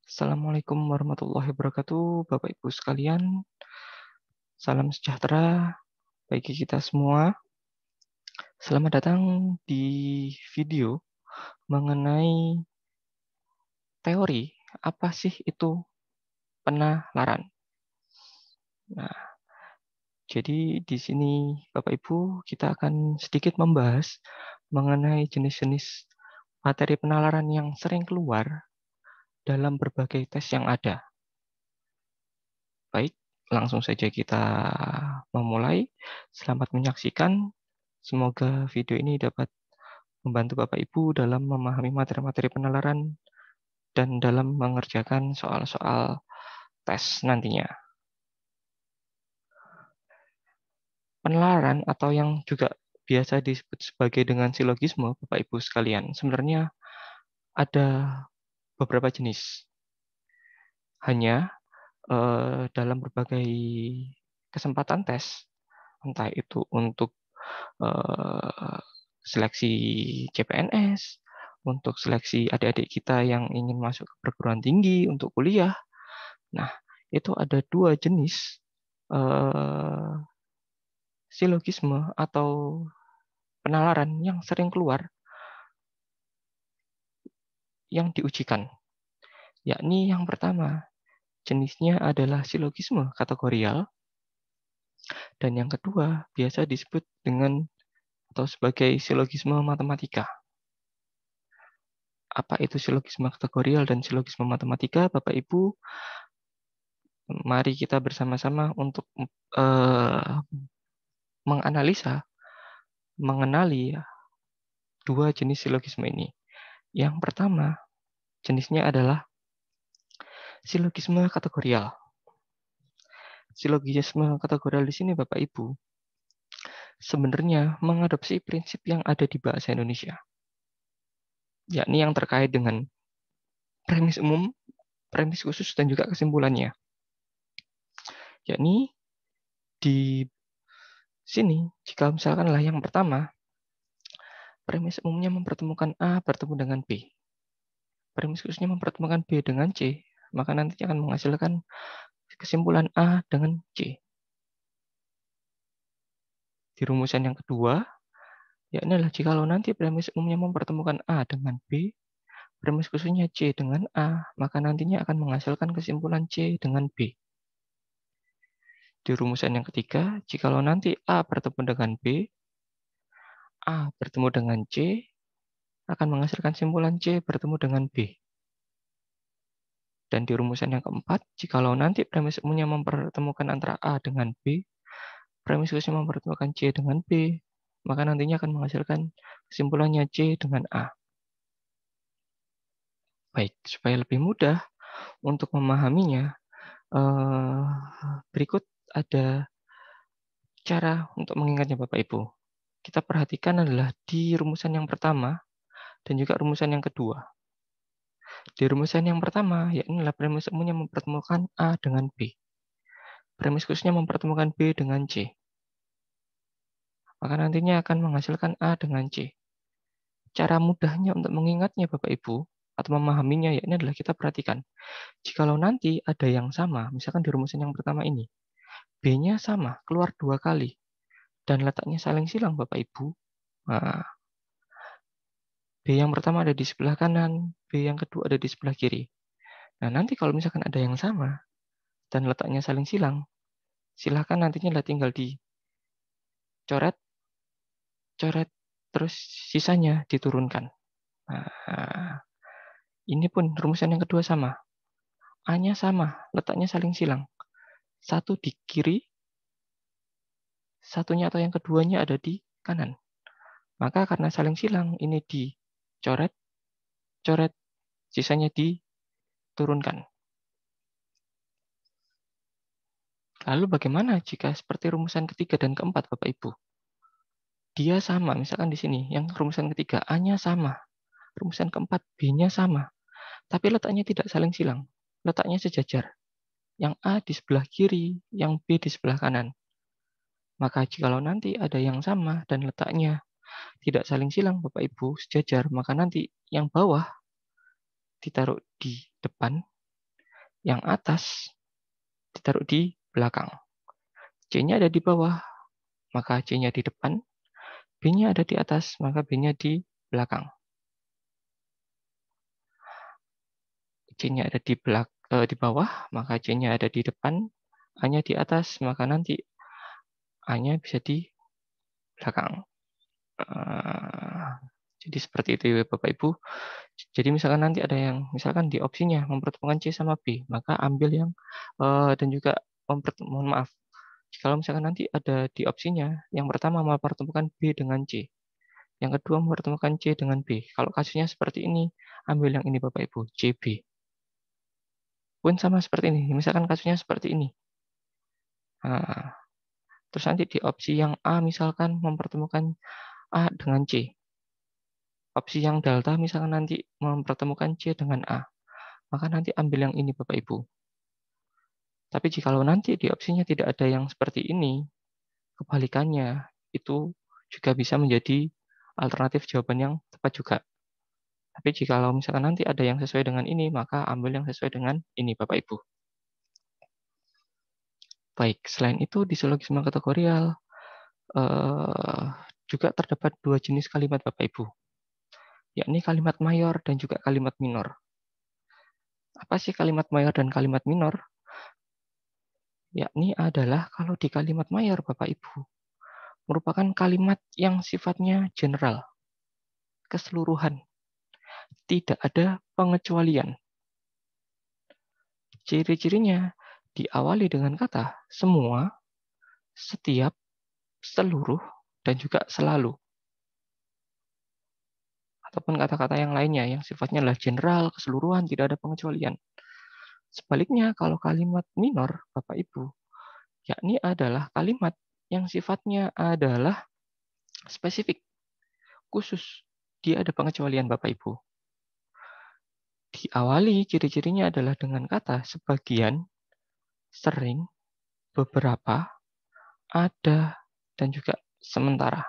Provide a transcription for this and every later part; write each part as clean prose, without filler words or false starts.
Assalamualaikum warahmatullahi wabarakatuh, Bapak Ibu sekalian. Salam sejahtera bagi kita semua. Selamat datang di video mengenai teori apa sih itu penalaran. Nah, jadi di sini Bapak Ibu kita akan sedikit membahas mengenai jenis-jenis materi penalaran yang sering keluar dalam berbagai tes yang ada. Baik, langsung saja kita memulai. Selamat menyaksikan. Semoga video ini dapat membantu Bapak Ibu dalam memahami materi-materi penalaran dan dalam mengerjakan soal-soal tes nantinya. Penalaran atau yang juga biasa disebut sebagai dengan silogisme, Bapak Ibu sekalian, sebenarnya ada beberapa jenis. Hanya dalam berbagai kesempatan tes, entah itu untuk seleksi CPNS, untuk seleksi adik-adik kita yang ingin masuk ke perguruan tinggi untuk kuliah. Nah, itu ada dua jenis silogisme atau penalaran yang sering keluar yang diujikan. Yakni yang pertama, jenisnya adalah silogisme kategorial, dan yang kedua biasa disebut dengan atau sebagai silogisme matematika. Apa itu silogisme kategorial dan silogisme matematika, Bapak Ibu? Mari kita bersama-sama untuk menganalisa, mengenali dua jenis silogisme ini. Yang pertama, jenisnya adalah silogisme kategorial. Silogisme kategorial di sini, Bapak Ibu, sebenarnya mengadopsi prinsip yang ada di bahasa Indonesia, yakni yang terkait dengan premis umum, premis khusus, dan juga kesimpulannya. Yakni di sini, jika misalkanlah yang pertama, premis umumnya mempertemukan A bertemu dengan B. Premis khususnya mempertemukan B dengan C, maka nantinya akan menghasilkan kesimpulan A dengan C. Di rumusan yang kedua, yakni adalah jikalau nanti premis umumnya mempertemukan A dengan B, premis khususnya C dengan A, maka nantinya akan menghasilkan kesimpulan C dengan B. Di rumusan yang ketiga, jikalau nanti A bertemu dengan B, A bertemu dengan C, akan menghasilkan kesimpulan C bertemu dengan B. Dan di rumusan yang keempat, jikalau nanti premis umumnya mempertemukan antara A dengan B, premis khususnya mempertemukan C dengan B, maka nantinya akan menghasilkan kesimpulannya C dengan A. Baik, supaya lebih mudah untuk memahaminya, berikut ada cara untuk mengingatnya Bapak Ibu. Kita perhatikan adalah di rumusan yang pertama dan juga rumusan yang kedua. Di rumusan yang pertama, yakni adalah premis umumnya mempertemukan A dengan B. Premis khususnya mempertemukan B dengan C. Maka nantinya akan menghasilkan A dengan C. Cara mudahnya untuk mengingatnya Bapak Ibu, atau memahaminya, yakni adalah kita perhatikan. Jikalau nanti ada yang sama, misalkan di rumusan yang pertama ini, B-nya sama, keluar 2 kali, dan letaknya saling silang Bapak Ibu. Nah, B yang pertama ada di sebelah kanan, B yang kedua ada di sebelah kiri. Nah, nanti kalau misalkan ada yang sama, dan letaknya saling silang, silahkan nantinya tinggal dicoret, coret, terus sisanya diturunkan. Nah, ini pun rumusan yang kedua sama. A-nya sama, letaknya saling silang. Satu di kiri, satunya atau yang keduanya ada di kanan. Maka karena saling silang, ini dicoret, coret, sisanya diturunkan. Lalu bagaimana jika seperti rumusan ketiga dan keempat, Bapak Ibu? Dia sama, misalkan di sini, yang rumusan ketiga, A-nya sama. Rumusan keempat, B-nya sama. Tapi letaknya tidak saling silang. Letaknya sejajar. Yang A di sebelah kiri, yang B di sebelah kanan. Maka jikalau nanti ada yang sama dan letaknya tidak saling silang, Bapak Ibu, sejajar, maka nanti yang bawah ditaruh di depan, yang atas ditaruh di belakang. C-nya ada di bawah, maka C-nya di depan. B-nya ada di atas, maka B-nya di belakang. C-nya ada di bawah, maka C-nya ada di depan. A-nya di atas, maka nanti A-nya bisa di belakang. Jadi seperti itu ya Bapak Ibu. Jadi misalkan nanti ada yang, misalkan di opsinya mempertemukan C sama B, maka ambil yang, dan juga mohon maaf, kalau misalkan nanti ada di opsinya, yang pertama mempertemukan B dengan C, yang kedua mempertemukan C dengan B. Kalau kasusnya seperti ini, ambil yang ini Bapak Ibu, CB. Pun sama seperti ini, misalkan kasusnya seperti ini. Nah, terus nanti di opsi yang A misalkan mempertemukan A dengan C. Opsi yang delta misalkan nanti mempertemukan C dengan A. Maka nanti ambil yang ini Bapak Ibu. Tapi jikalau nanti di opsinya tidak ada yang seperti ini, kebalikannya, itu juga bisa menjadi alternatif jawaban yang tepat juga. Tapi jikalau misalkan nanti ada yang sesuai dengan ini, maka ambil yang sesuai dengan ini Bapak Ibu. Baik, selain itu di silogisme kategorial juga terdapat dua jenis kalimat Bapak Ibu, yakni kalimat mayor dan juga kalimat minor. Apa sih kalimat mayor dan kalimat minor? Yakni adalah kalau di kalimat mayor Bapak Ibu, merupakan kalimat yang sifatnya general, keseluruhan, tidak ada pengecualian. Ciri-cirinya diawali dengan kata semua, setiap, seluruh, dan juga selalu. Ataupun kata-kata yang lainnya yang sifatnya adalah general, keseluruhan, tidak ada pengecualian. Sebaliknya, kalau kalimat minor, Bapak Ibu, yakni adalah kalimat yang sifatnya adalah spesifik, khusus, dia ada pengecualian Bapak Ibu. Diawali ciri-cirinya adalah dengan kata sebagian, sering, beberapa, ada, dan juga sementara.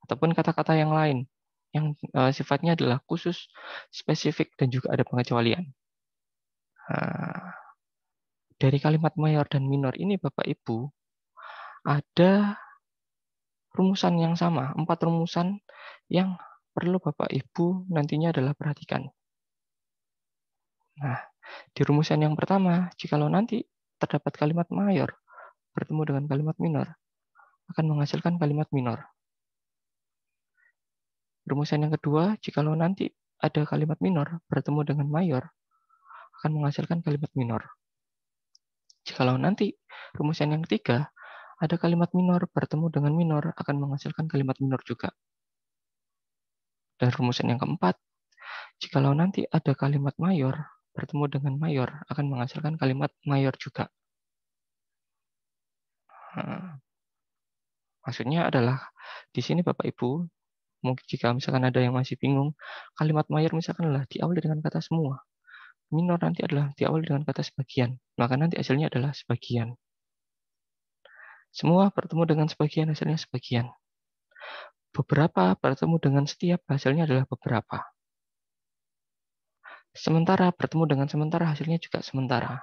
Ataupun kata-kata yang lain yang sifatnya adalah khusus, spesifik, dan juga ada pengecualian. Dari kalimat mayor dan minor ini Bapak Ibu, ada rumusan yang sama, 4 rumusan yang perlu Bapak Ibu nantinya adalah perhatikan. Nah, di rumusan yang pertama, jikalau nanti terdapat kalimat mayor bertemu dengan kalimat minor, akan menghasilkan kalimat minor. Rumusan yang kedua, jikalau nanti ada kalimat minor bertemu dengan mayor, akan menghasilkan kalimat minor. Jikalau nanti rumusan yang ketiga, ada kalimat minor bertemu dengan minor, akan menghasilkan kalimat minor juga. Dan rumusan yang keempat, jikalau nanti ada kalimat mayor bertemu dengan mayor, akan menghasilkan kalimat mayor juga. Maksudnya adalah, di sini Bapak Ibu, mungkin jika misalkan ada yang masih bingung, kalimat mayor misalkan adalah diawali dengan kata semua. Minor nanti adalah diawali dengan kata sebagian, maka nanti hasilnya adalah sebagian. Semua bertemu dengan sebagian, hasilnya sebagian. Beberapa bertemu dengan setiap, hasilnya adalah beberapa. Sementara bertemu dengan sementara, hasilnya juga sementara.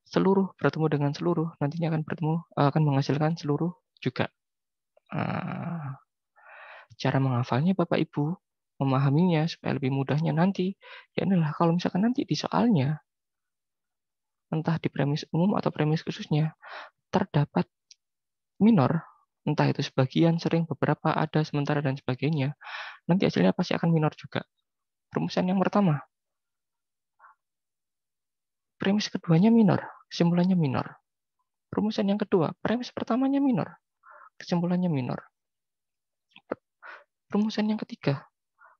Seluruh bertemu dengan seluruh, nantinya akan menghasilkan seluruh juga. Cara menghafalnya Bapak Ibu, memahaminya supaya lebih mudahnya nanti, ya inilah kalau misalkan nanti di soalnya, entah di premis umum atau premis khususnya, terdapat minor, entah itu sebagian, sering, beberapa, ada, sementara, dan sebagainya, nanti hasilnya pasti akan minor juga. Rumusan yang pertama, premis keduanya minor, kesimpulannya minor. Rumusan yang kedua, premis pertamanya minor, kesimpulannya minor. Rumusan yang ketiga,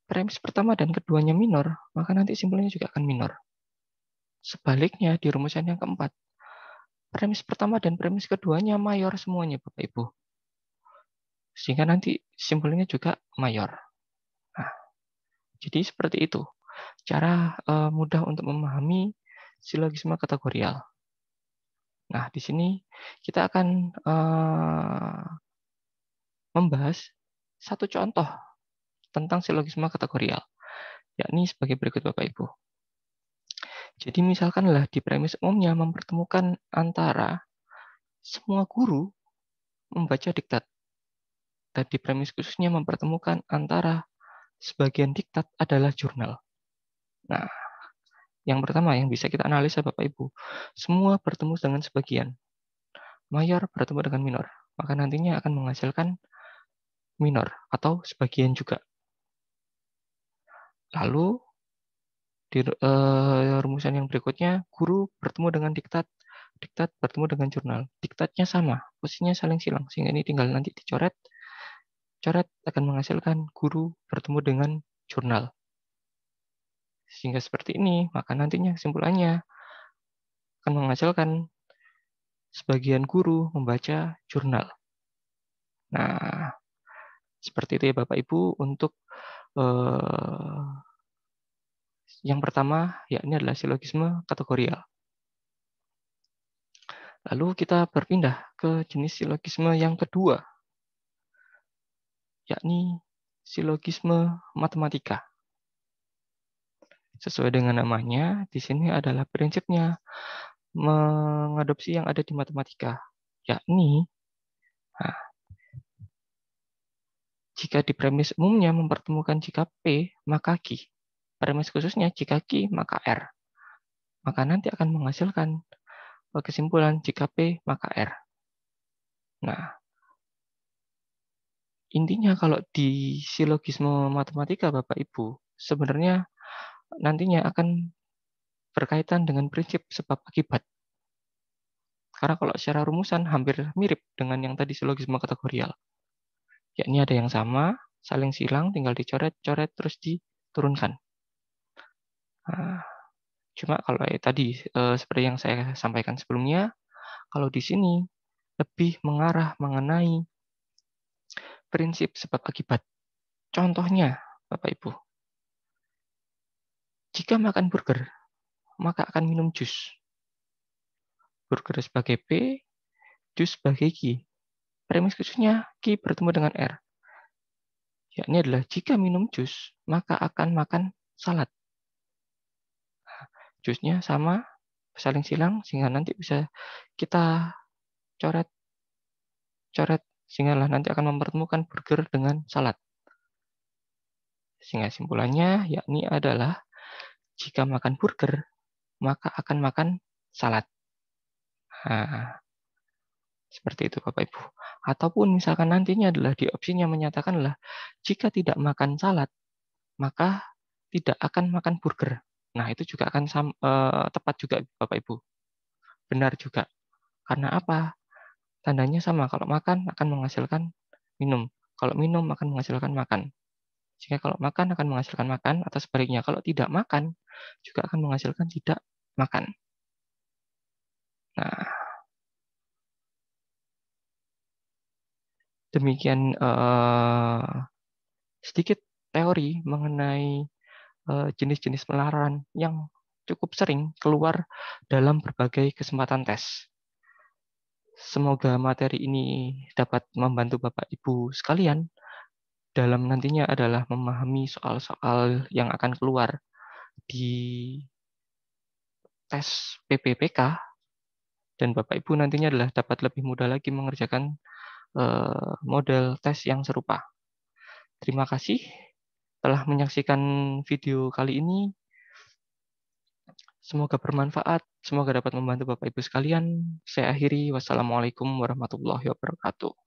premis pertama dan keduanya minor, maka nanti simpulannya juga akan minor. Sebaliknya, di rumusan yang keempat, premis pertama dan premis keduanya mayor semuanya, Bapak Ibu. Sehingga nanti simpulannya juga mayor. Nah, jadi seperti itu. Cara mudah untuk memahami silogisme kategorial. Nah, di sini kita akan membahas satu contoh tentang silogisme kategorial. yakni sebagai berikut Bapak Ibu. Jadi misalkanlah di premis umumnya mempertemukan antara semua guru membaca diktat, dan di premis khususnya mempertemukan antara sebagian diktat adalah jurnal. Nah, yang pertama yang bisa kita analisa Bapak Ibu, semua bertemu dengan sebagian. Mayor bertemu dengan minor, maka nantinya akan menghasilkan minor atau sebagian juga. Lalu di rumusan yang berikutnya, guru bertemu dengan diktat, diktat bertemu dengan jurnal. Diktatnya sama, posisinya saling silang, sehingga ini tinggal nanti dicoret. Coret akan menghasilkan guru bertemu dengan jurnal. Sehingga seperti ini, maka nantinya kesimpulannya akan menghasilkan sebagian guru membaca jurnal. Nah, seperti itu ya Bapak Ibu untuk yang pertama, yakni adalah silogisme kategorial. Lalu kita berpindah ke jenis silogisme yang kedua, yakni silogisme matematika. Sesuai dengan namanya, di sini adalah prinsipnya mengadopsi yang ada di matematika, yakni jika di premis umumnya mempertemukan jika P, maka Q. Premis khususnya jika Q, maka R. Maka nanti akan menghasilkan kesimpulan jika P, maka R. Nah, intinya kalau di silogisme matematika Bapak Ibu, sebenarnya nantinya akan berkaitan dengan prinsip sebab akibat. Karena kalau secara rumusan hampir mirip dengan yang tadi silogisme kategorial. Yakni ada yang sama, saling silang, tinggal dicoret-coret, terus diturunkan. Nah, cuma kalau tadi, seperti yang saya sampaikan sebelumnya, kalau di sini lebih mengarah mengenai prinsip sebab akibat. Contohnya, Bapak Ibu, jika makan burger, maka akan minum jus. Burger sebagai P, jus sebagai Q. Premis khususnya Q bertemu dengan R. Yakni adalah jika minum jus, maka akan makan salad. Jusnya sama, saling silang, sehingga nanti bisa kita coret, sehingga nanti akan mempertemukan burger dengan salad. Sehingga simpulannya yakni adalah jika makan burger, maka akan makan salad. Nah, seperti itu Bapak Ibu. Ataupun misalkan nantinya adalah di opsinya menyatakanlah jika tidak makan salad, maka tidak akan makan burger. Nah, itu juga akan tepat juga Bapak Ibu. Benar juga. Karena apa? Tandanya sama. Kalau makan akan menghasilkan minum. Kalau minum akan menghasilkan makan. Jika kalau makan akan menghasilkan makan, atau sebaliknya kalau tidak makan juga akan menghasilkan tidak makan. Nah, demikian sedikit teori mengenai jenis-jenis penalaran yang cukup sering keluar dalam berbagai kesempatan tes. Semoga materi ini dapat membantu Bapak Ibu sekalian dalam nantinya adalah memahami soal-soal yang akan keluar di tes PPPK, dan Bapak Ibu nantinya adalah dapat lebih mudah lagi mengerjakan model tes yang serupa. Terima kasih telah menyaksikan video kali ini. Semoga bermanfaat, semoga dapat membantu Bapak Ibu sekalian. Saya akhiri, wassalamualaikum warahmatullahi wabarakatuh.